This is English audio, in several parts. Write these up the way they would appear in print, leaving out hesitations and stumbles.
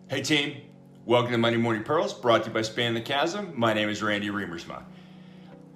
Hey team, welcome to Monday Morning Pearls, brought to you by Span the Chasm. My name is Randy Remersma.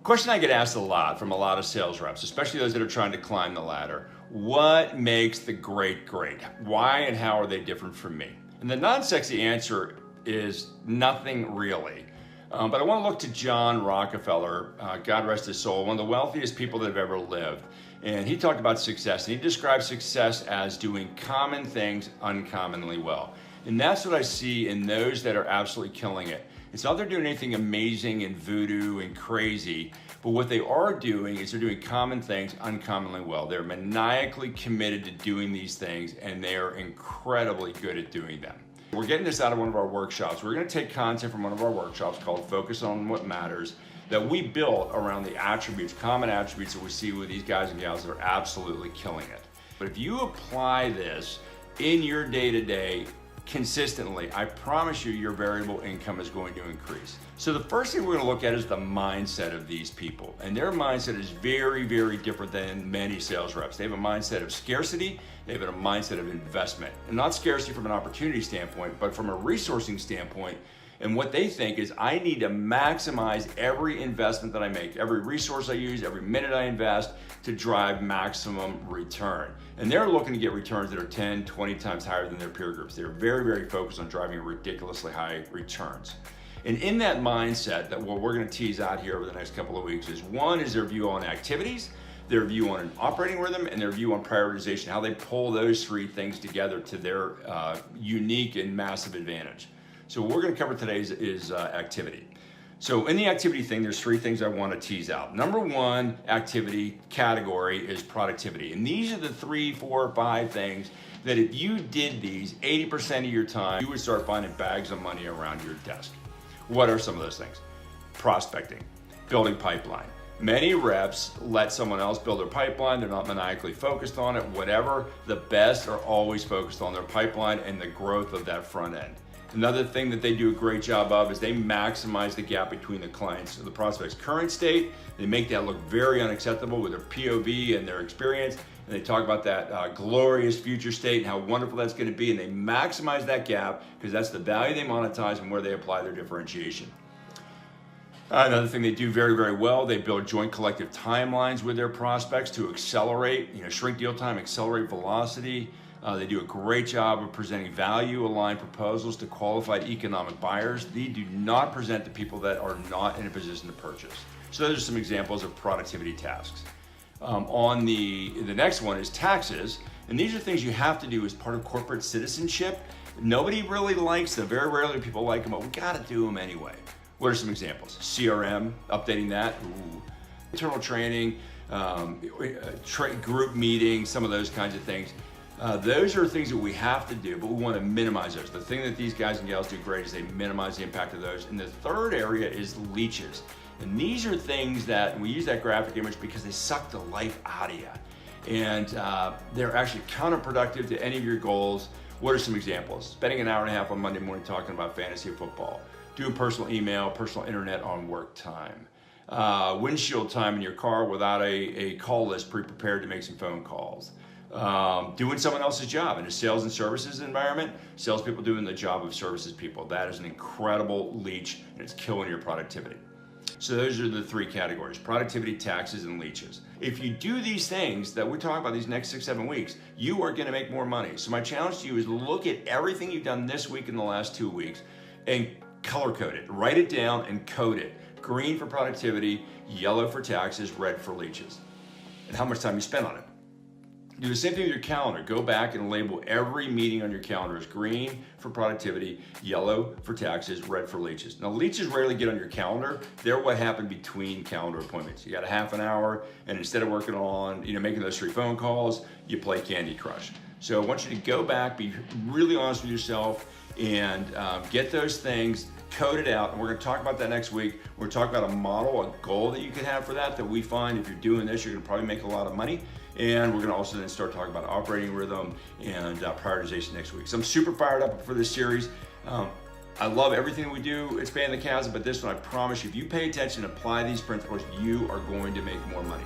Question I get asked a lot from a lot of sales reps, especially those that are trying to climb the ladder. What makes the great great? Why and how are they different from me? And the non-sexy answer is nothing really. But I want to look to John Rockefeller, God rest his soul, one of the wealthiest people that have ever lived. And he talked about success, and he described success as doing common things uncommonly well. And that's what I see in those that are absolutely killing it. It's not they're doing anything amazing and voodoo and crazy, but what they are doing is they're doing common things uncommonly well. They're maniacally committed to doing these things, and they are incredibly good at doing them. We're getting this out of one of our workshops. We're going to take content from one of our workshops called Focus on What Matters that we built around the attributes, common attributes that we see with these guys and gals that are absolutely killing it. But if you apply this in your day-to-day, consistently, I promise you your variable income is going to increase. So the first thing we're going to look at is the mindset of these people. And their mindset is very, very different than many sales reps. They have a mindset of scarcity, they have a mindset of investment. And not scarcity from an opportunity standpoint, but from a resourcing standpoint. And what they think is, I need to maximize every investment that I make, every resource I use, every minute I invest to drive maximum return. And they're looking to get returns that are 10, 20 times higher than their peer groups. They're very, very focused on driving ridiculously high returns. And in that mindset, that what we're going to tease out here over the next couple of weeks is, one is their view on activities, their view on an operating rhythm, and their view on prioritization, how they pull those three things together to their unique and massive advantage. So what we're going to cover today is activity. So in the activity thing, there's three things I want to tease out. Number one activity category is productivity. And these are the 3, 4, 5 things that if you did these 80% of your time, you would start finding bags of money around your desk. What are some of those things? Prospecting, building pipeline. Many reps let someone else build their pipeline. They're not maniacally focused on it. Whatever, the best are always focused on their pipeline and the growth of that front end. Another thing that they do a great job of is they maximize the gap between the clients and the prospect's current state. They make that look very unacceptable with their POV and their experience. And they talk about that glorious future state and how wonderful that's going to be. And they maximize that gap because that's the value they monetize and where they apply their differentiation. Another thing they do very, very well, they build joint collective timelines with their prospects to accelerate, shrink deal time, accelerate velocity. They do a great job of presenting value-aligned proposals to qualified economic buyers. They do not present to people that are not in a position to purchase. So those are some examples of productivity tasks. On the next one is taxes, and these are things you have to do as part of corporate citizenship. Nobody really likes them. Very rarely people like them, but we got to do them anyway. What are some examples? CRM, updating that. Ooh. Internal training, group meetings, some of those kinds of things. Those are things that we have to do, but we want to minimize those. The thing that these guys and gals do great is they minimize the impact of those. And the third area is leeches. And these are things that, we use that graphic image because they suck the life out of you. And they're actually counterproductive to any of your goals. What are some examples? Spending an hour and a half on Monday morning talking about fantasy football, doing personal email, personal internet on work time, windshield time in your car without a call list pre-prepared to make some phone calls. Doing someone else's job in a sales and services environment, salespeople doing the job of services people. That is an incredible leech, and it's killing your productivity. So those are the three categories: productivity, taxes, and leeches. If you do these things that we talk about these next 6, 7 weeks, you are going to make more money. So my challenge to you is look at everything you've done this week and the last 2 weeks and color code it. Write it down and code it. Green for productivity, yellow for taxes, red for leeches. And how much time you spend on it. Do the same thing with your calendar. Go back and label every meeting on your calendar as green for productivity, yellow for taxes, red for leeches. Now, leeches rarely get on your calendar. They're what happened between calendar appointments. You got a half an hour, and instead of working on, making those 3 phone calls, you play Candy Crush. So I want you to go back, be really honest with yourself, and get those things, code it out. And we're going to talk about that next week. We're going to talk about a model, a goal that you can have for that we find if you're doing this, you're going to probably make a lot of money. And we're going to also then start talking about operating rhythm and prioritization next week. So I'm super fired up for this series. I love everything that we do at Span the Chasm, but this one, I promise you, if you pay attention and apply these principles, you are going to make more money.